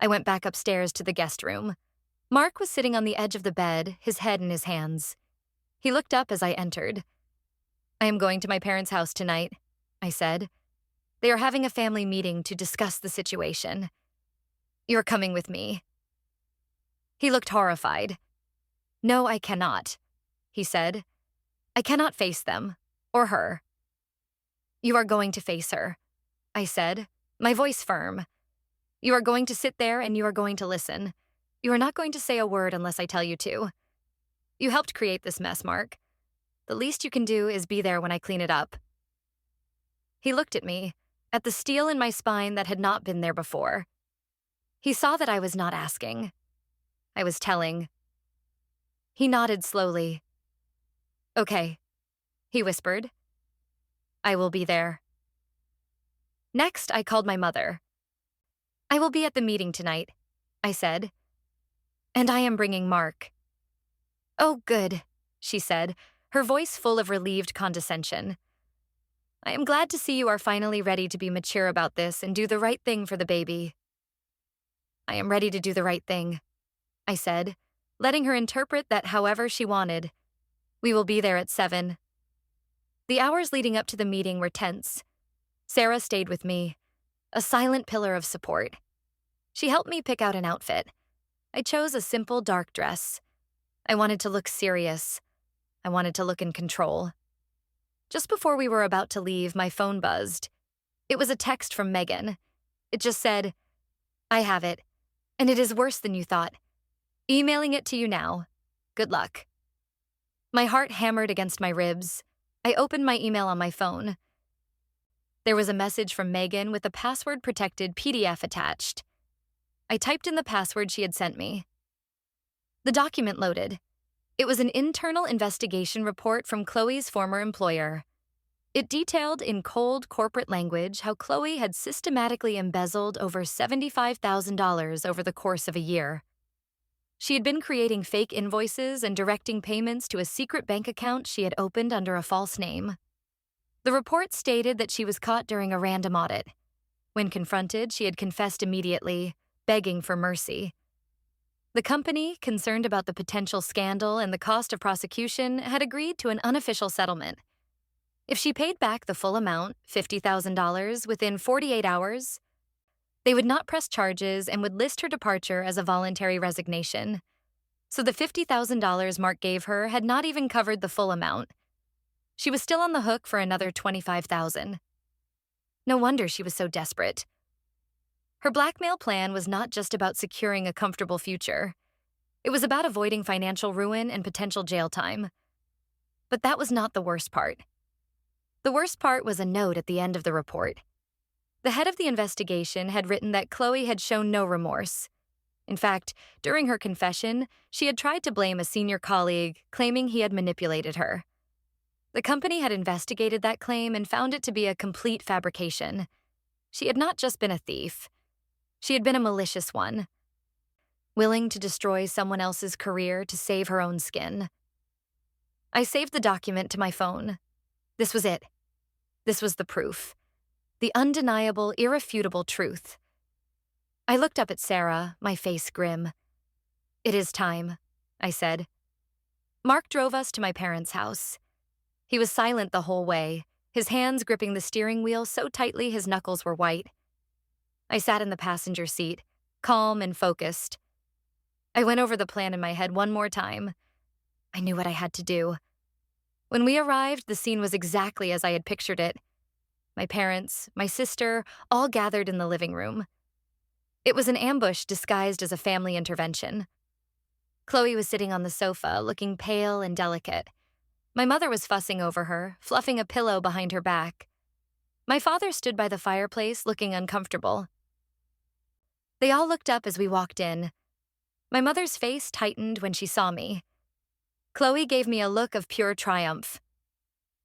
I went back upstairs to the guest room. Mark was sitting on the edge of the bed, his head in his hands. He looked up as I entered. I am going to my parents' house tonight, I said. They are having a family meeting to discuss the situation. You're coming with me. He looked horrified. No, I cannot, he said. I cannot face them, or her. You are going to face her, I said, my voice firm. You are going to sit there and you are going to listen. You are not going to say a word unless I tell you to. You helped create this mess, Mark. The least you can do is be there when I clean it up. He looked at me, at the steel in my spine that had not been there before. He saw that I was not asking. I was telling. He nodded slowly. Okay, he whispered. I will be there. Next, I called my mother. I will be at the meeting tonight, I said. And I am bringing Mark. Oh, good, she said, her voice full of relieved condescension. I am glad to see you are finally ready to be mature about this and do the right thing for the baby. I am ready to do the right thing, I said, letting her interpret that however she wanted. We will be there at 7. The hours leading up to the meeting were tense. Sarah stayed with me, a silent pillar of support. She helped me pick out an outfit. I chose a simple dark dress. I wanted to look serious. I wanted to look in control. Just before we were about to leave, my phone buzzed. It was a text from Megan. It just said, I have it, and it is worse than you thought. Emailing it to you now. Good luck. My heart hammered against my ribs. I opened my email on my phone. There was a message from Megan with a password-protected PDF attached. I typed in the password she had sent me. The document loaded. It was an internal investigation report from Chloe's former employer. It detailed in cold corporate language how Chloe had systematically embezzled over $75,000 over the course of a year. She had been creating fake invoices and directing payments to a secret bank account she had opened under a false name. The report stated that she was caught during a random audit. When confronted, she had confessed immediately, begging for mercy. The company, concerned about the potential scandal and the cost of prosecution, had agreed to an unofficial settlement. If she paid back the full amount, $50,000, within 48 hours, they would not press charges and would list her departure as a voluntary resignation. So the $50,000 Mark gave her had not even covered the full amount. She was still on the hook for another $25,000. No wonder she was so desperate. Her blackmail plan was not just about securing a comfortable future. It was about avoiding financial ruin and potential jail time. But that was not the worst part. The worst part was a note at the end of the report. The head of the investigation had written that Chloe had shown no remorse. In fact, during her confession, she had tried to blame a senior colleague, claiming he had manipulated her. The company had investigated that claim and found it to be a complete fabrication. She had not just been a thief. She had been a malicious one, willing to destroy someone else's career to save her own skin. I saved the document to my phone. This was it. This was the proof. The undeniable, irrefutable truth. I looked up at Sarah, my face grim. It is time, I said. Mark drove us to my parents' house. He was silent the whole way, his hands gripping the steering wheel so tightly his knuckles were white. I sat in the passenger seat, calm and focused. I went over the plan in my head one more time. I knew what I had to do. When we arrived, the scene was exactly as I had pictured it. My parents, my sister, all gathered in the living room. It was an ambush disguised as a family intervention. Chloe was sitting on the sofa, looking pale and delicate. My mother was fussing over her, fluffing a pillow behind her back. My father stood by the fireplace, looking uncomfortable. They all looked up as we walked in. My mother's face tightened when she saw me. Chloe gave me a look of pure triumph.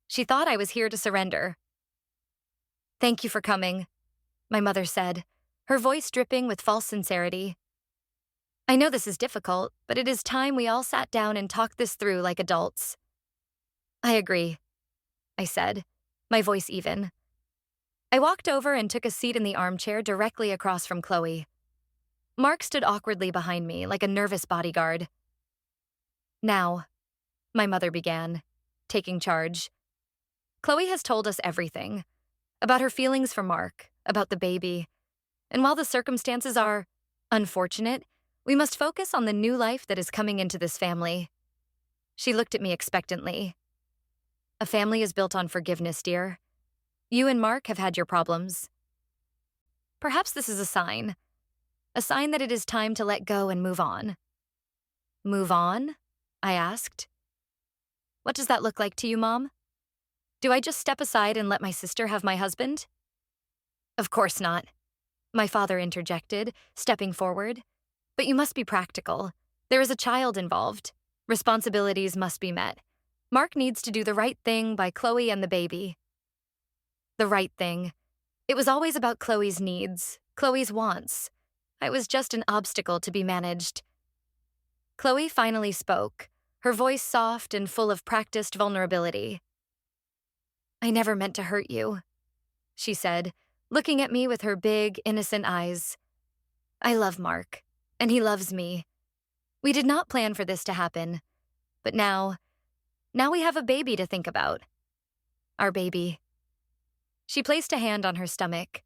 She thought I was here to surrender. "Thank you for coming," my mother said, her voice dripping with false sincerity. "I know this is difficult, but it is time we all sat down and talked this through like adults." "I agree," I said, my voice even. I walked over and took a seat in the armchair directly across from Chloe. Mark stood awkwardly behind me, like a nervous bodyguard. "Now," my mother began, taking charge. "Chloe has told us everything. About her feelings for Mark, about the baby. And while the circumstances are unfortunate, we must focus on the new life that is coming into this family." She looked at me expectantly. "A family is built on forgiveness, dear. You and Mark have had your problems. Perhaps this is a sign that it is time to let go and move on." "Move on?" I asked. "What does that look like to you, Mom? Do I just step aside and let my sister have my husband?" "Of course not," my father interjected, stepping forward. "But you must be practical. There is a child involved. Responsibilities must be met. Mark needs to do the right thing by Chloe and the baby." The right thing. It was always about Chloe's needs, Chloe's wants. I was just an obstacle to be managed. Chloe finally spoke, her voice soft and full of practiced vulnerability. "I never meant to hurt you," she said, looking at me with her big, innocent eyes. "I love Mark, and he loves me. We did not plan for this to happen, but now we have a baby to think about. Our baby." She placed a hand on her stomach.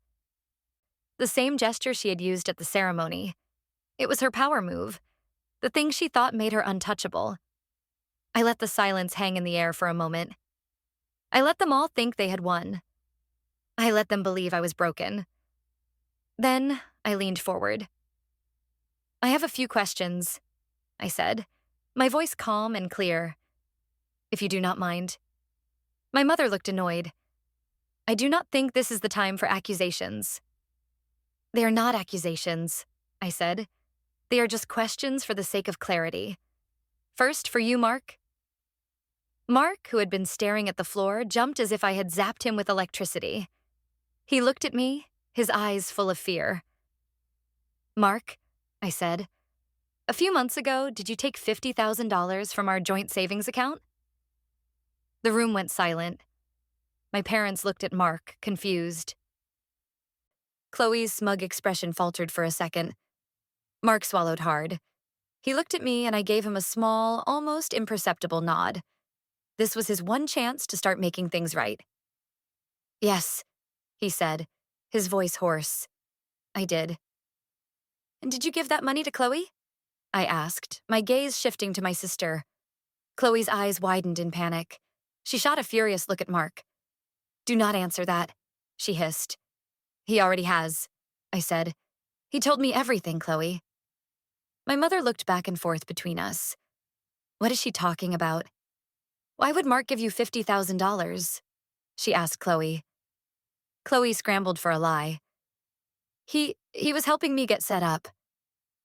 The same gesture she had used at the ceremony. It was her power move, the thing she thought made her untouchable. I let the silence hang in the air for a moment. I let them all think they had won. I let them believe I was broken. Then I leaned forward. "I have a few questions," I said, my voice calm and clear. "If you do not mind." My mother looked annoyed. "I do not think this is the time for accusations." "They are not accusations," I said. "They are just questions for the sake of clarity. First, for you, Mark." Mark, who had been staring at the floor, jumped as if I had zapped him with electricity. He looked at me, his eyes full of fear. "Mark," I said, "a few months ago, did you take $50,000 from our joint savings account?" The room went silent. My parents looked at Mark, confused. Chloe's smug expression faltered for a second. Mark swallowed hard. He looked at me and I gave him a small, almost imperceptible nod. This was his one chance to start making things right. "Yes," he said, his voice hoarse. "I did." "And did you give that money to Chloe?" I asked, my gaze shifting to my sister. Chloe's eyes widened in panic. She shot a furious look at Mark. "Do not answer that," she hissed. "He already has," I said. "He told me everything, Chloe." My mother looked back and forth between us. "What is she talking about?" "Why would Mark give you $50,000? She asked Chloe. Chloe scrambled for a lie. He was helping me get set up,"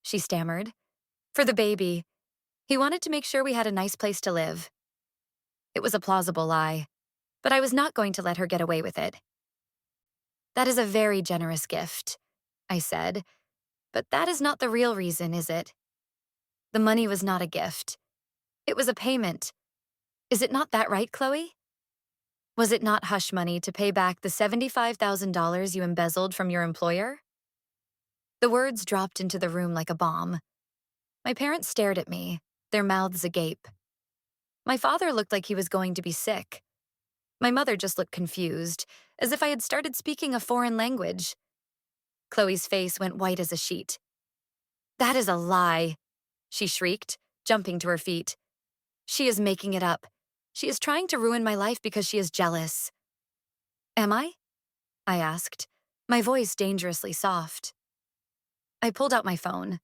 she stammered. "For the baby. He wanted to make sure we had a nice place to live." It was a plausible lie, but I was not going to let her get away with it. "That is a very generous gift," I said, "but that is not the real reason, is it? The money was not a gift. It was a payment. Is it not that right, Chloe? Was it not hush money to pay back the $75,000 you embezzled from your employer?" The words dropped into the room like a bomb. My parents stared at me, their mouths agape. My father looked like he was going to be sick. My mother just looked confused, as if I had started speaking a foreign language. Chloe's face went white as a sheet. "That is a lie," she shrieked, jumping to her feet. "She is making it up. She is trying to ruin my life because she is jealous." "Am I?" I asked, my voice dangerously soft. I pulled out my phone.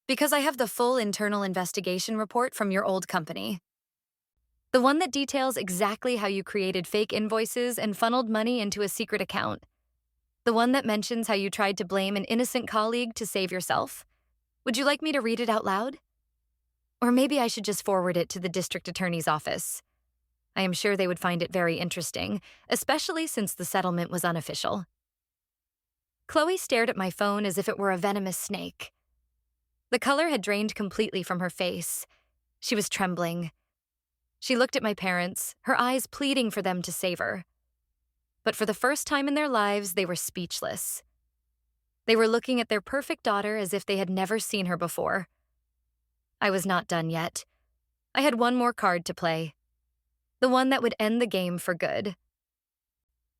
"Because I have the full internal investigation report from your old company." The one that details exactly how you created fake invoices and funneled money into a secret account. The one that mentions how you tried to blame an innocent colleague to save yourself. Would you like me to read it out loud? Or maybe I should just forward it to the district attorney's office. I am sure they would find it very interesting, especially since the settlement was unofficial. Chloe stared at my phone as if it were a venomous snake. The color had drained completely from her face. She was trembling. She looked at my parents, her eyes pleading for them to save her. But for the first time in their lives, they were speechless. They were looking at their perfect daughter as if they had never seen her before. I was not done yet. I had one more card to play. The one that would end the game for good.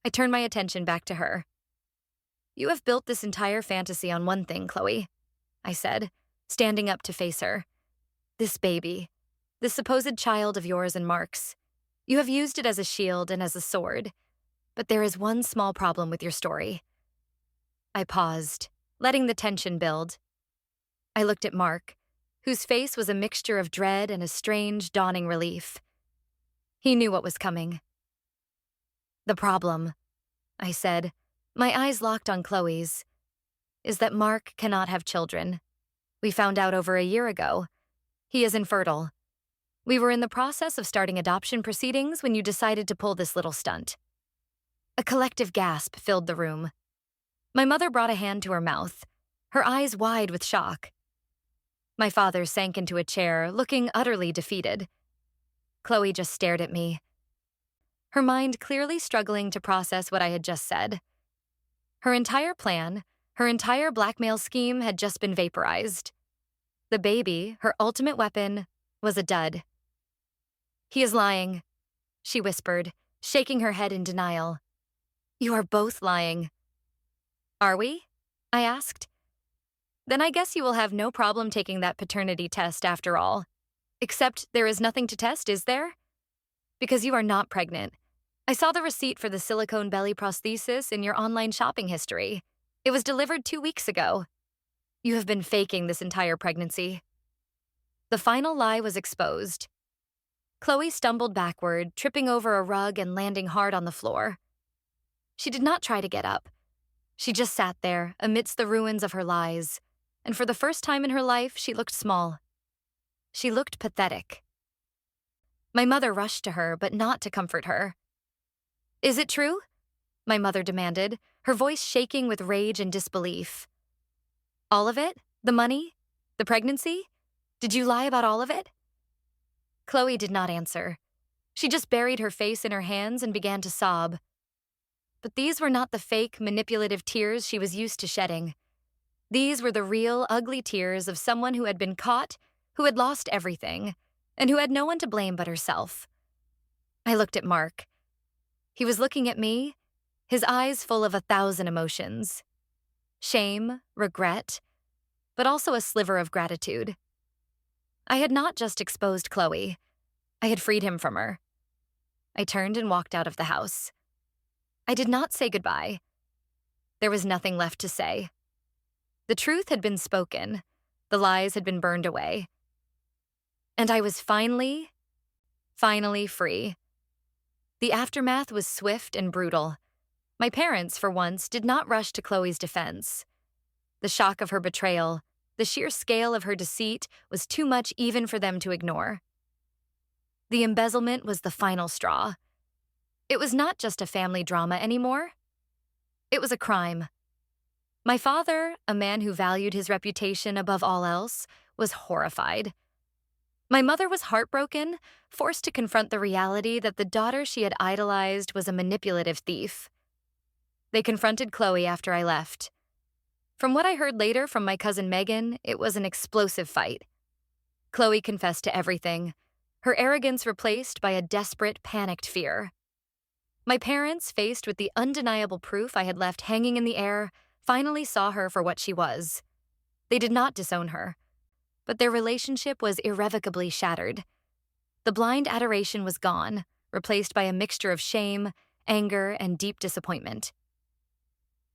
I turned my attention back to her. "You have built this entire fantasy on one thing, Chloe," I said, standing up to face her. "This baby. This supposed child of yours and Mark's. You have used it as a shield and as a sword. But there is one small problem with your story." I paused, letting the tension build. I looked at Mark, whose face was a mixture of dread and a strange, dawning relief. He knew what was coming. "The problem," I said, my eyes locked on Chloe's, "is that Mark cannot have children. We found out over a year ago. He is infertile. We were in the process of starting adoption proceedings when you decided to pull this little stunt." A collective gasp filled the room. My mother brought a hand to her mouth, her eyes wide with shock. My father sank into a chair, looking utterly defeated. Chloe just stared at me, her mind clearly struggling to process what I had just said. Her entire plan, her entire blackmail scheme had just been vaporized. The baby, her ultimate weapon, was a dud. "He is lying," she whispered, shaking her head in denial. "You are both lying." "Are we?" I asked. "Then I guess you will have no problem taking that paternity test after all. Except there is nothing to test, is there? Because you are not pregnant. I saw the receipt for the silicone belly prosthesis in your online shopping history. It was delivered 2 weeks ago. You have been faking this entire pregnancy." The final lie was exposed. Chloe stumbled backward, tripping over a rug and landing hard on the floor. She did not try to get up. She just sat there, amidst the ruins of her lies, and for the first time in her life, she looked small. She looked pathetic. My mother rushed to her, but not to comfort her. "Is it true?" my mother demanded, her voice shaking with rage and disbelief. "All of it? The money? The pregnancy? Did you lie about all of it?" Chloe did not answer. She just buried her face in her hands and began to sob. But these were not the fake, manipulative tears she was used to shedding. These were the real, ugly tears of someone who had been caught, who had lost everything, and who had no one to blame but herself. I looked at Mark. He was looking at me, his eyes full of 1,000 emotions. Shame, regret, but also a sliver of gratitude. I had not just exposed Chloe. I had freed him from her. I turned and walked out of the house. I did not say goodbye. There was nothing left to say. The truth had been spoken. The lies had been burned away. And I was finally free. The aftermath was swift and brutal. My parents, for once, did not rush to Chloe's defense. The shock of her betrayal, the sheer scale of her deceit, was too much even for them to ignore. The embezzlement was the final straw. It was not just a family drama anymore. It was a crime. My father, a man who valued his reputation above all else, was horrified. My mother was heartbroken, forced to confront the reality that the daughter she had idolized was a manipulative thief. They confronted Chloe after I left. From what I heard later from my cousin Megan, it was an explosive fight. Chloe confessed to everything, her arrogance replaced by a desperate, panicked fear. My parents, faced with the undeniable proof I had left hanging in the air, finally saw her for what she was. They did not disown her, but their relationship was irrevocably shattered. The blind adoration was gone, replaced by a mixture of shame, anger, and deep disappointment.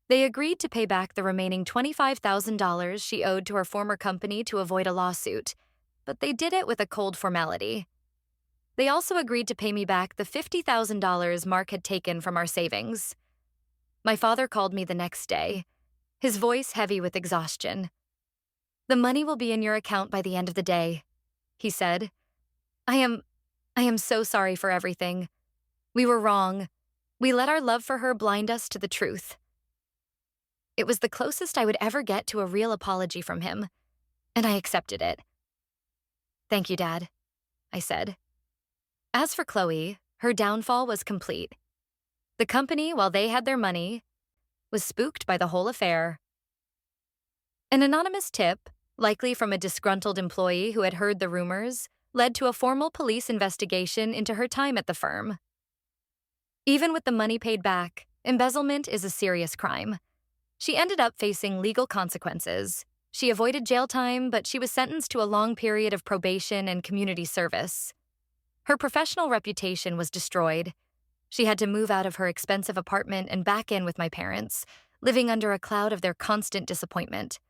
They agreed to pay back the remaining $25,000 she owed to her former company to avoid a lawsuit, but they did it with a cold formality. They also agreed to pay me back the $50,000 Mark had taken from our savings. My father called me the next day, his voice heavy with exhaustion. "The money will be in your account by the end of the day," he said. I am so sorry for everything. We were wrong. We let our love for her blind us to the truth." It was the closest I would ever get to a real apology from him, and I accepted it. "Thank you, Dad," I said. As for Chloe, her downfall was complete. The company, while they had their money, was spooked by the whole affair. An anonymous tip, likely from a disgruntled employee who had heard the rumors, led to a formal police investigation into her time at the firm. Even with the money paid back, embezzlement is a serious crime. She ended up facing legal consequences. She avoided jail time, but she was sentenced to a long period of probation and community service. Her professional reputation was destroyed. She had to move out of her expensive apartment and back in with my parents, living under a cloud of their constant disappointment.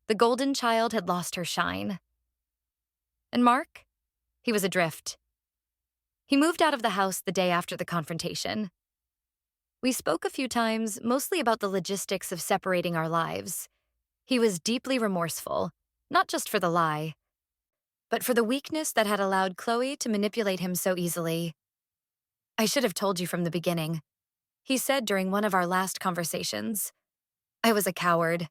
The golden child had lost her shine. And Mark? He was adrift. He moved out of the house the day after the confrontation. We spoke a few times, mostly about the logistics of separating our lives. He was deeply remorseful, not just for the lie, but for the weakness that had allowed Chloe to manipulate him so easily. "I should have told you from the beginning," he said during one of our last conversations. "I was a coward.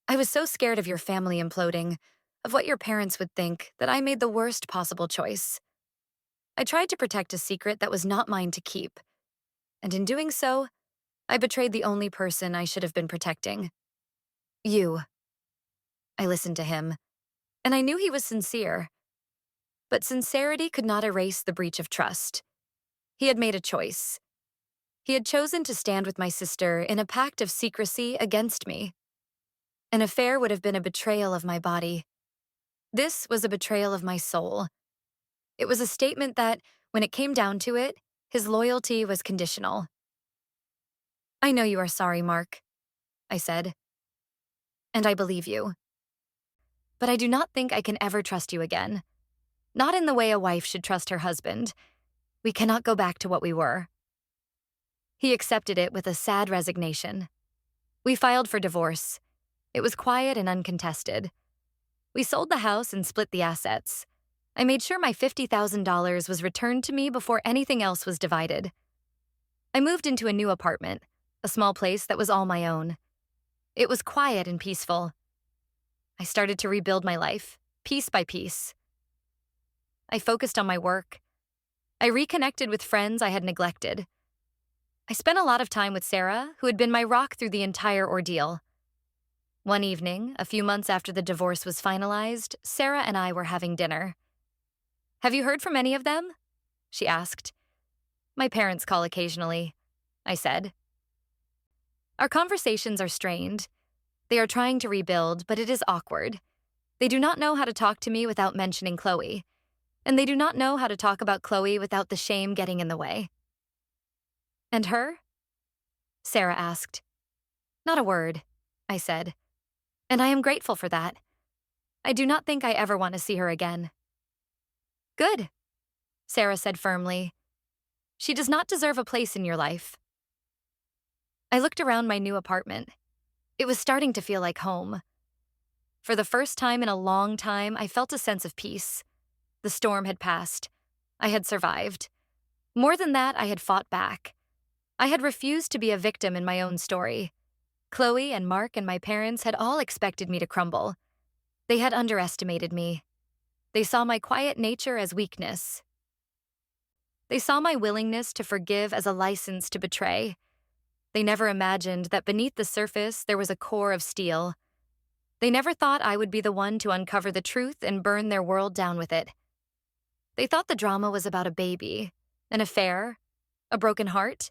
I was so scared of your family imploding, of what your parents would think, that I made the worst possible choice. I tried to protect a secret that was not mine to keep. And in doing so, I betrayed the only person I should have been protecting. You." I listened to him, and I knew he was sincere. But sincerity could not erase the breach of trust. He had made a choice. He had chosen to stand with my sister in a pact of secrecy against me. An affair would have been a betrayal of my body. This was a betrayal of my soul. It was a statement that, when it came down to it, his loyalty was conditional. "I know you are sorry, Mark," I said. "And I believe you. But I do not think I can ever trust you again. Not in the way a wife should trust her husband. We cannot go back to what we were." He accepted it with a sad resignation. We filed for divorce. It was quiet and uncontested. We sold the house and split the assets. I made sure my $50,000 was returned to me before anything else was divided. I moved into a new apartment, a small place that was all my own. It was quiet and peaceful. I started to rebuild my life, piece by piece. I focused on my work. I reconnected with friends I had neglected. I spent a lot of time with Sarah, who had been my rock through the entire ordeal. One evening, a few months after the divorce was finalized, Sarah and I were having dinner. "Have you heard from any of them?" she asked. "My parents call occasionally," I said. Our conversations are strained. They are trying to rebuild, but it is awkward. They do not know how to talk to me without mentioning Chloe, and they do not know how to talk about Chloe without the shame getting in the way. "And her?" Sarah asked. "Not a word," I said, "and I am grateful for that. I do not think I ever want to see her again." "Good," Sarah said firmly. "She does not deserve a place in your life." I looked around my new apartment. It was starting to feel like home. For the first time in a long time, I felt a sense of peace. The storm had passed. I had survived. More than that, I had fought back. I had refused to be a victim in my own story. Chloe and Mark and my parents had all expected me to crumble. They had underestimated me. They saw my quiet nature as weakness. They saw my willingness to forgive as a license to betray. They never imagined that beneath the surface there was a core of steel. They never thought I would be the one to uncover the truth and burn their world down with it. They thought the drama was about a baby, an affair, a broken heart.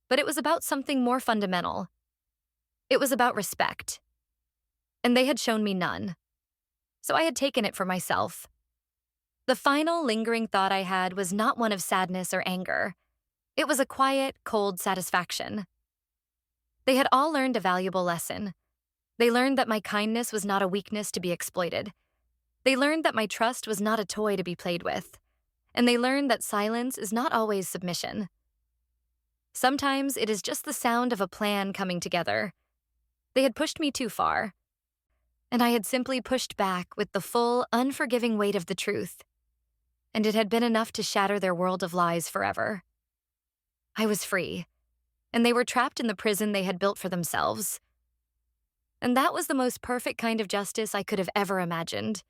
But it was about something more fundamental. It was about respect. And they had shown me none. So I had taken it for myself. The final lingering thought I had was not one of sadness or anger. It was a quiet, cold satisfaction. They had all learned a valuable lesson. They learned that my kindness was not a weakness to be exploited. They learned that my trust was not a toy to be played with. and they learned that silence is not always submission. Sometimes it is just the sound of a plan coming together. They had pushed me too far, and I had simply pushed back with the full, unforgiving weight of the truth, and it had been enough to shatter their world of lies forever. I was free, and they were trapped in the prison they had built for themselves. And that was the most perfect kind of justice I could have ever imagined.